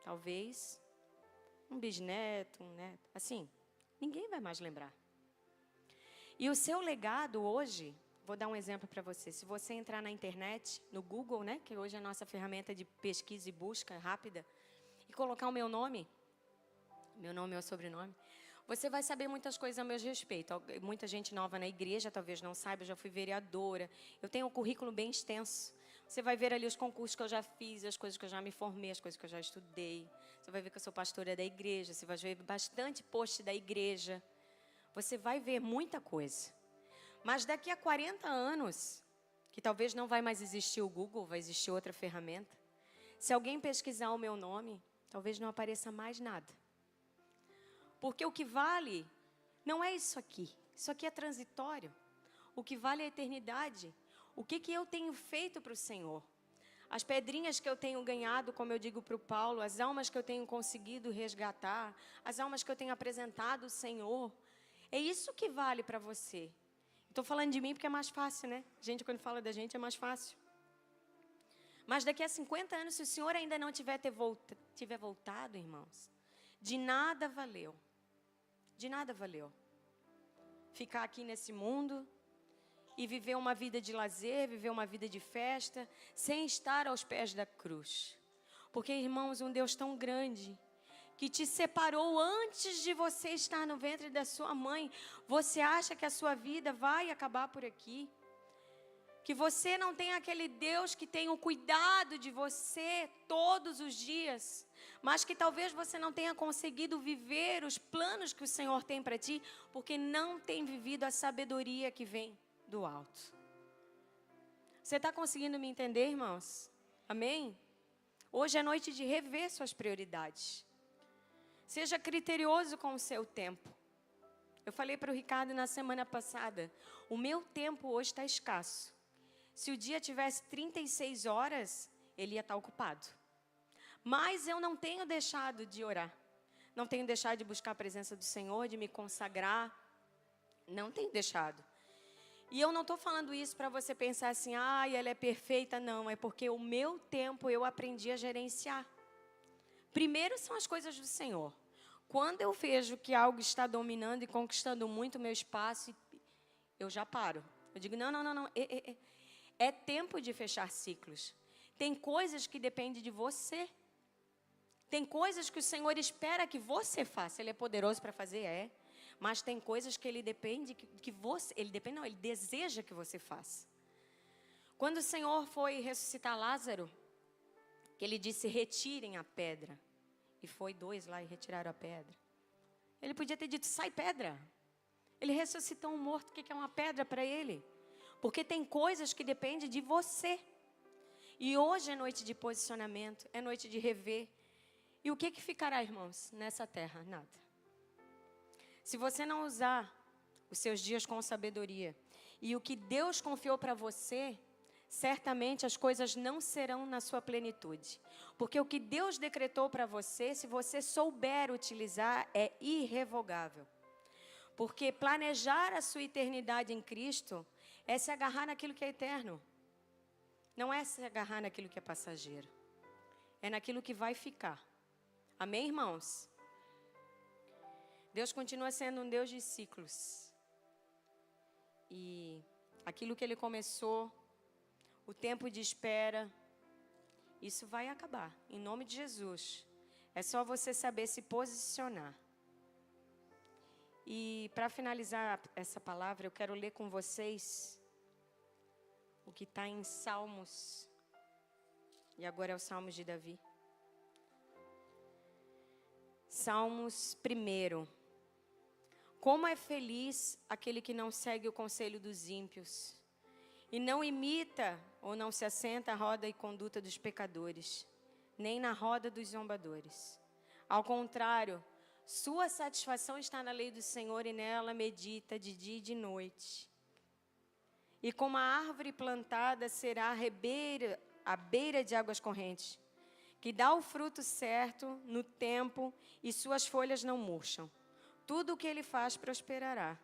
talvez um bisneto, um neto, assim, ninguém vai mais lembrar. E o seu legado hoje, vou dar um exemplo para você. Se você entrar na internet, no Google, né, que hoje é a nossa ferramenta de pesquisa e busca rápida, e colocar o meu nome é o sobrenome, você vai saber muitas coisas a meu respeito. Muita gente nova na igreja talvez não saiba, eu já fui vereadora, eu tenho um currículo bem extenso. Você vai ver ali os concursos que eu já fiz, as coisas que eu já me formei, as coisas que eu já estudei. Você vai ver que eu sou pastora da igreja, você vai ver bastante post da igreja. Você vai ver muita coisa. Mas daqui a 40 anos, que talvez não vai mais existir o Google, vai existir outra ferramenta. Se alguém pesquisar o meu nome, talvez não apareça mais nada. Porque o que vale não é isso aqui. Isso aqui é transitório. O que vale é a eternidade. O que eu tenho feito para o Senhor? As pedrinhas que eu tenho ganhado, como eu digo para o Paulo, as almas que eu tenho conseguido resgatar, as almas que eu tenho apresentado ao Senhor, é isso que vale para você. Estou falando de mim porque é mais fácil, né? Gente, quando fala da gente é mais fácil. Mas daqui a 50 anos, se o Senhor ainda não tiver voltado, irmãos, de nada valeu. De nada valeu. Ficar aqui nesse mundo e viver uma vida de lazer, viver uma vida de festa, sem estar aos pés da cruz. Porque, irmãos, um Deus tão grande, que te separou antes de você estar no ventre da sua mãe, você acha que a sua vida vai acabar por aqui? Que você não tem aquele Deus que tem o cuidado de você todos os dias, mas que talvez você não tenha conseguido viver os planos que o Senhor tem para ti, porque não tem vivido a sabedoria que vem do alto. Você está conseguindo me entender, irmãos? Amém? Hoje é noite de rever suas prioridades. Seja criterioso com o seu tempo. Eu falei para o Ricardo na semana passada, o meu tempo hoje está escasso. Se o dia tivesse 36 horas, ele ia estar ocupado. Mas eu não tenho deixado de orar. Não tenho deixado de buscar a presença do Senhor, de me consagrar. Não tenho deixado. E eu não estou falando isso para você pensar assim, ela é perfeita. Não, é porque o meu tempo eu aprendi a gerenciar. Primeiro são as coisas do Senhor. Quando eu vejo que algo está dominando e conquistando muito o meu espaço, eu já paro. Eu digo, não. É tempo de fechar ciclos. Tem coisas que dependem de você. Tem coisas que o Senhor espera que você faça. Ele é poderoso para fazer? É. Mas tem coisas que Ele depende que você... Ele deseja que você faça. Quando o Senhor foi ressuscitar Lázaro, que Ele disse, retirem a pedra. E foi 2 lá e retiraram a pedra. Ele podia ter dito, sai pedra. Ele ressuscitou um morto, o que é uma pedra para Ele? Porque tem coisas que dependem de você. E hoje é noite de posicionamento, é noite de rever. E o que ficará, irmãos, nessa terra? Nada. Se você não usar os seus dias com sabedoria e o que Deus confiou para você, certamente as coisas não serão na sua plenitude. Porque o que Deus decretou para você, se você souber utilizar, é irrevogável. Porque planejar a sua eternidade em Cristo é se agarrar naquilo que é eterno. Não é se agarrar naquilo que é passageiro. É naquilo que vai ficar. Amém, irmãos? Deus continua sendo um Deus de ciclos. E aquilo que Ele começou, o tempo de espera, isso vai acabar, em nome de Jesus. É só você saber se posicionar. E para finalizar essa palavra, eu quero ler com vocês o que está em Salmos. E agora é o Salmos de Davi. Salmos 1. Como é feliz aquele que não segue o conselho dos ímpios, e não imita ou não se assenta à roda e conduta dos pecadores, nem na roda dos zombadores. Ao contrário, sua satisfação está na lei do Senhor e nela medita de dia e de noite. E como a árvore plantada será à beira de águas correntes, que dá o fruto certo no tempo e suas folhas não murcham. Tudo o que ele faz prosperará.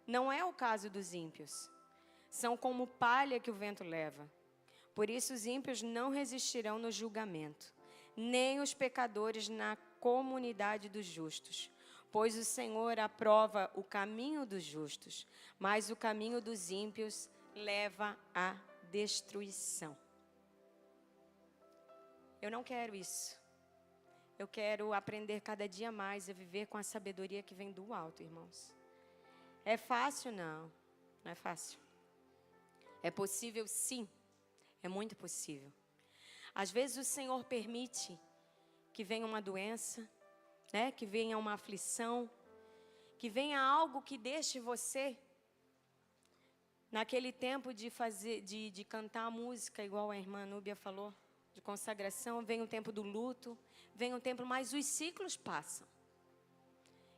Não é o caso dos ímpios. São como palha que o vento leva. Por isso os ímpios não resistirão no julgamento, nem os pecadores na comunidade dos justos. Pois o Senhor aprova o caminho dos justos, mas o caminho dos ímpios leva à destruição. Eu não quero isso. Eu quero aprender cada dia mais a viver com a sabedoria que vem do alto, irmãos. É fácil? Não. Não é fácil. É possível, sim. É muito possível. Às vezes o Senhor permite que venha uma doença, né? Que venha uma aflição, que venha algo que deixe você naquele tempo de cantar a música, igual a irmã Núbia falou, de consagração, vem o tempo do luto, vem o tempo, mas os ciclos passam.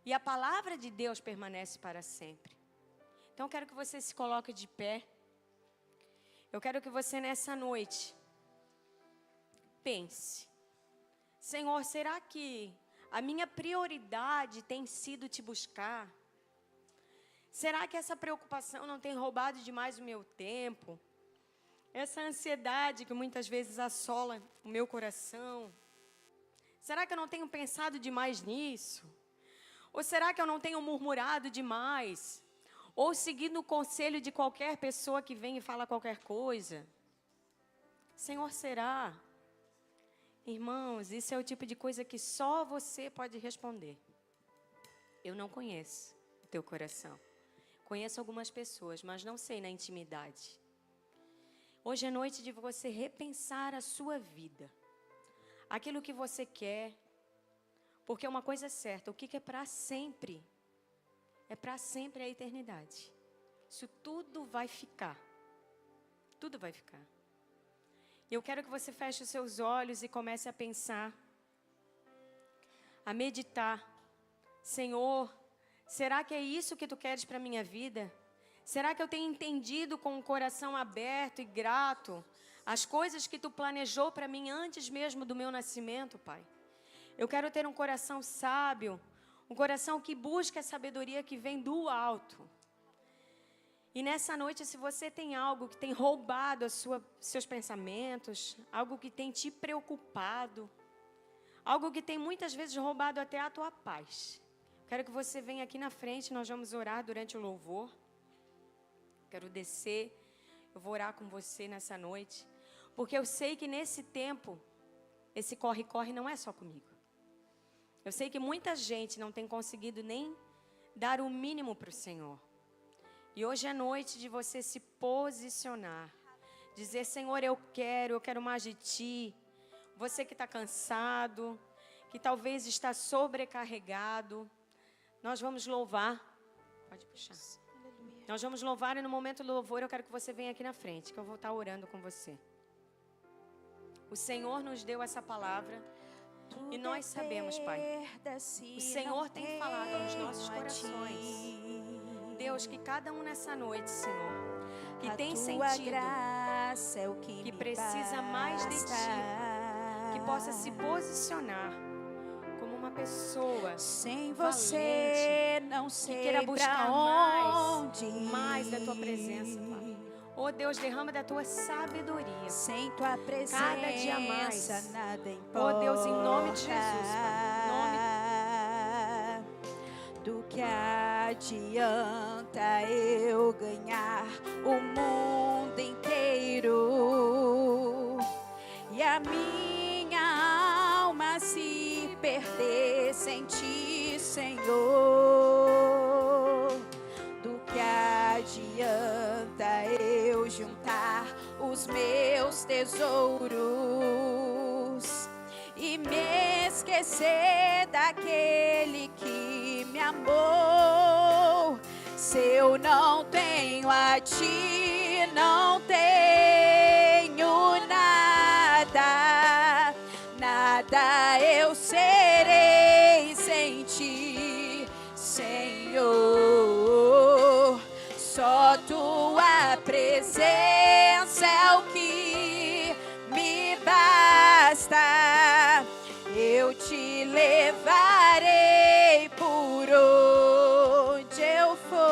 E a palavra de Deus permanece para sempre. Então eu quero que você se coloque de pé. Eu quero que você nessa noite pense: Senhor, será que a minha prioridade tem sido te buscar? Será que essa preocupação não tem roubado demais o meu tempo? Essa ansiedade que muitas vezes assola o meu coração. Será que eu não tenho pensado demais nisso? Ou será que eu não tenho murmurado demais? Ou seguindo o conselho de qualquer pessoa que vem e fala qualquer coisa? Senhor, será? Irmãos, isso é o tipo de coisa que só você pode responder. Eu não conheço o teu coração. Conheço algumas pessoas, mas não sei na intimidade. Hoje é noite de você repensar a sua vida. Aquilo que você quer. Porque uma coisa é certa, o que é para sempre? É para sempre a eternidade. Isso tudo vai ficar. Tudo vai ficar. Eu quero que você feche os seus olhos e comece a pensar. A meditar. Senhor, será que é isso que tu queres para a minha vida? Será que eu tenho entendido com o coração aberto e grato as coisas que tu planejou para mim antes mesmo do meu nascimento, Pai? Eu quero ter um coração sábio, um coração que busca a sabedoria que vem do alto. E nessa noite, se você tem algo que tem roubado seus pensamentos, algo que tem te preocupado, algo que tem muitas vezes roubado até a tua paz, quero que você venha aqui na frente, nós vamos orar durante o louvor. Quero descer, eu vou orar com você nessa noite, porque eu sei que nesse tempo, esse corre-corre não é só comigo. Eu sei que muita gente não tem conseguido nem dar o mínimo para o Senhor. E hoje é noite de você se posicionar, dizer: Senhor, eu quero mais de Ti. Você que está cansado, que talvez está sobrecarregado, nós vamos louvar. Pode puxar. Nós vamos louvar e no momento do louvor eu quero que você venha aqui na frente, que eu vou estar orando com você. O Senhor nos deu essa palavra E nós sabemos, Pai, o Senhor tem falado aos nossos corações. Deus, que cada um nessa noite, Senhor, que tem sentido que precisa mais de Ti, que possa se posicionar como uma pessoa sem você valente, não sei que queira buscar mais da Tua presença, Pai. Oh Deus, derrama da Tua sabedoria. Sem Tua presença, cada dia mais. nada importa. Oh Deus, em nome de Jesus, Pai. Em nome do que adianta eu ganhar o mundo inteiro e a minha alma se perder sem Ti, Senhor? Do que adianta eu juntar os meus tesouros e me esquecer daquele que me amou? Se eu não tenho a Ti, não tenho nada, nada eu serei sem Ti, Senhor. Só Tua presença é o que me basta. Eu Te levarei por onde eu for.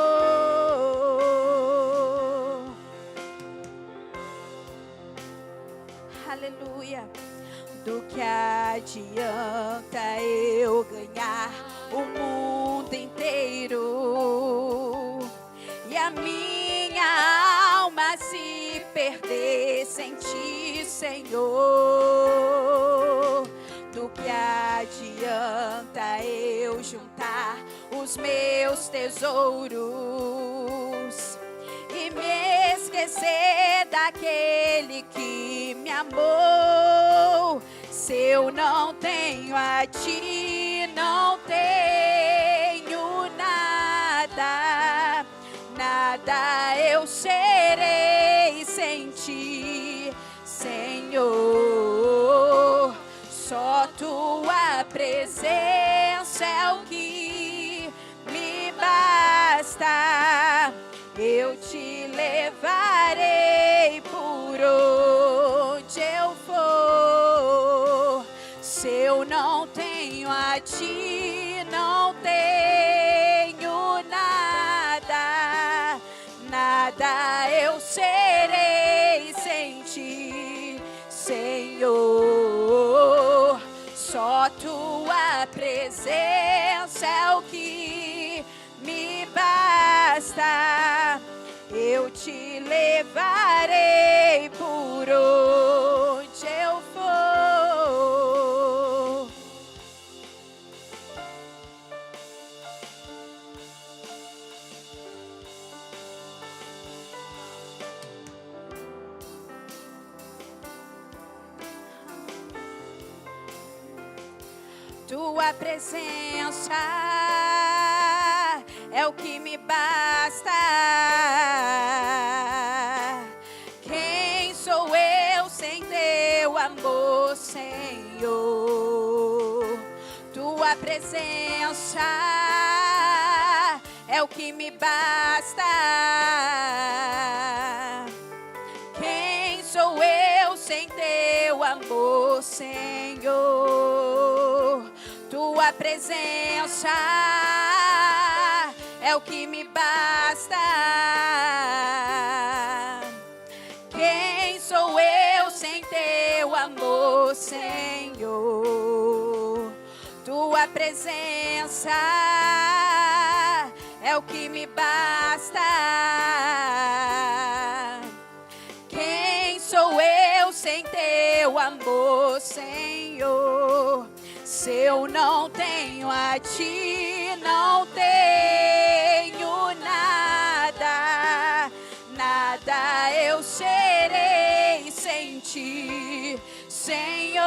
Aleluia. Do que adianta eu ganhar o mundo inteiro e a minha alma se perder sem Ti, Senhor? Do que adianta eu juntar os meus tesouros e me esquecer daquele que me amou? Se eu não tenho a Ti, não tenho nada, nada eu serei sem Ti, Senhor. Só Tua presença é o que me basta. Eu Te levarei por onde eu for. Se eu não tenho a Ti, não tenho nada, nada eu serei sem Ti, Senhor. Só Tua presença é o que me basta. Eu Te levarei por onde eu for. Tua presença é o que me basta. Quem sou eu sem Teu amor, Senhor? Tua presença é o que me basta. Quem sou eu sem Teu amor, Senhor? Tua presença é o que me basta. Quem sou eu sem Teu amor, Senhor? Tua presença é o que me basta. Quem sou eu sem Teu amor, Senhor? Se eu não tenho a Ti, não tenho nada, nada eu serei sem Ti, Senhor.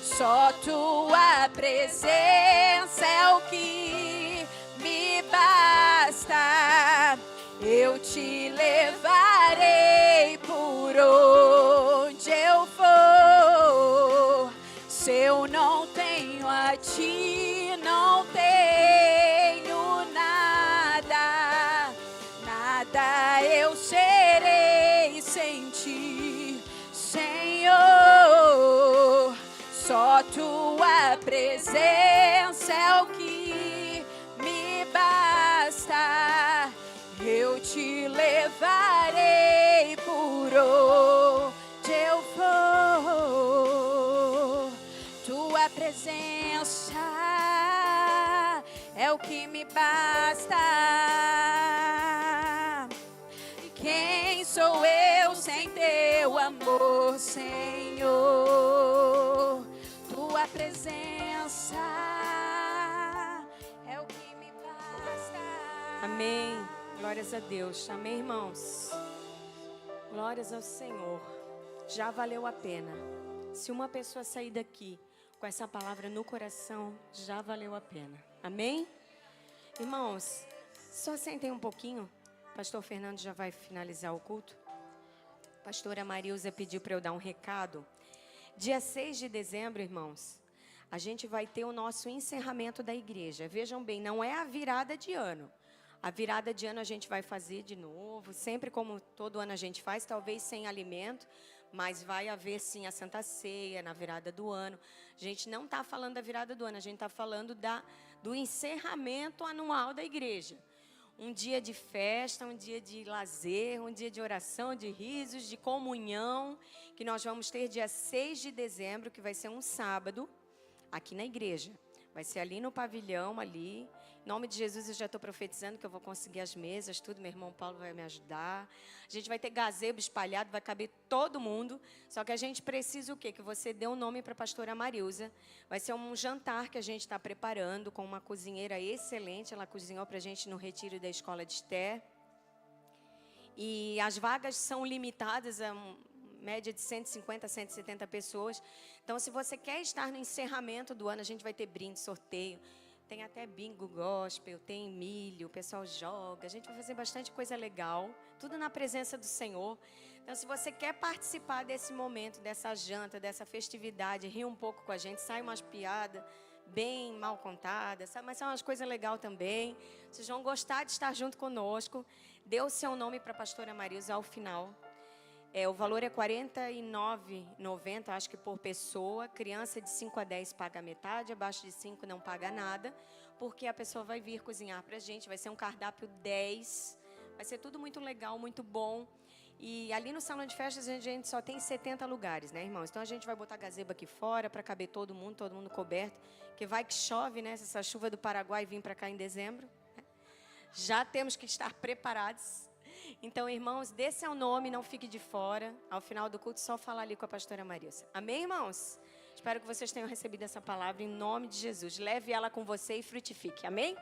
Só Tua presença é o que me basta. Eu Te levarei por onde eu for. nada eu serei sem ti, Senhor. Só tua presença é o que me basta. Eu te levarei por onde eu for. Tua presença é o que me basta. Quem sou eu sem teu amor, Senhor? Tua presença é o que me basta. Amém. Glórias a Deus. Amém, irmãos? Glórias ao Senhor. Já valeu a pena. Se uma pessoa sair daqui com essa palavra no coração, já valeu a pena. Amém? Irmãos, só sentem um pouquinho. Pastor Fernando já vai finalizar o culto. Pastora Marilza pediu para eu dar um recado. Dia 6 de dezembro, irmãos, a gente vai ter o nosso encerramento da igreja. Vejam bem, não é a virada de ano. A virada de ano a gente vai fazer de novo, sempre como todo ano a gente faz, talvez sem alimento, mas vai haver sim a Santa Ceia na virada do ano. A gente não está falando da virada do ano, a gente está falando do encerramento anual da igreja. Um dia de festa, um dia de lazer, um dia de oração, de risos, de comunhão, que nós vamos ter dia 6 de dezembro, que vai ser um sábado, aqui na igreja. Vai ser ali no pavilhão, ali. Em nome de Jesus, eu já estou profetizando que eu vou conseguir as mesas, tudo. Meu irmão Paulo vai me ajudar. A gente vai ter gazebo espalhado, vai caber todo mundo. Só que a gente precisa o quê? Que você dê um nome para a pastora Marilza. Vai ser um jantar que a gente está preparando com uma cozinheira excelente. Ela cozinhou para a gente no retiro da Escola de Esther. E as vagas são limitadas a média de 150 a 170 pessoas. Então, se você quer estar no encerramento do ano, a gente vai ter brinde, sorteio. Tem até bingo gospel, tem milho, o pessoal joga. A gente vai fazer bastante coisa legal. Tudo na presença do Senhor. Então, se você quer participar desse momento, dessa janta, dessa festividade, rir um pouco com a gente, sai umas piadas bem mal contadas, mas são umas coisas legais também. Vocês vão gostar de estar junto conosco. Dê o seu nome para a pastora Marilza ao final. O valor é R$ 49,90, acho que por pessoa. Criança de 5 a 10 paga metade, abaixo de 5 não paga nada, porque a pessoa vai vir cozinhar para a gente. Vai ser um cardápio 10, vai ser tudo muito legal, muito bom. E ali no salão de festas a gente só tem 70 lugares, né, irmãos? Então a gente vai botar gazebo aqui fora para caber todo mundo coberto, que vai que chove, né? Essa chuva do Paraguai vir para cá em dezembro. Né? Já temos que estar preparados. Então, irmãos, dê seu nome, não fique de fora. Ao final do culto, só falar ali com a pastora Marilza. Amém, irmãos? Espero que vocês tenham recebido essa palavra em nome de Jesus. Leve ela com você e frutifique. Amém?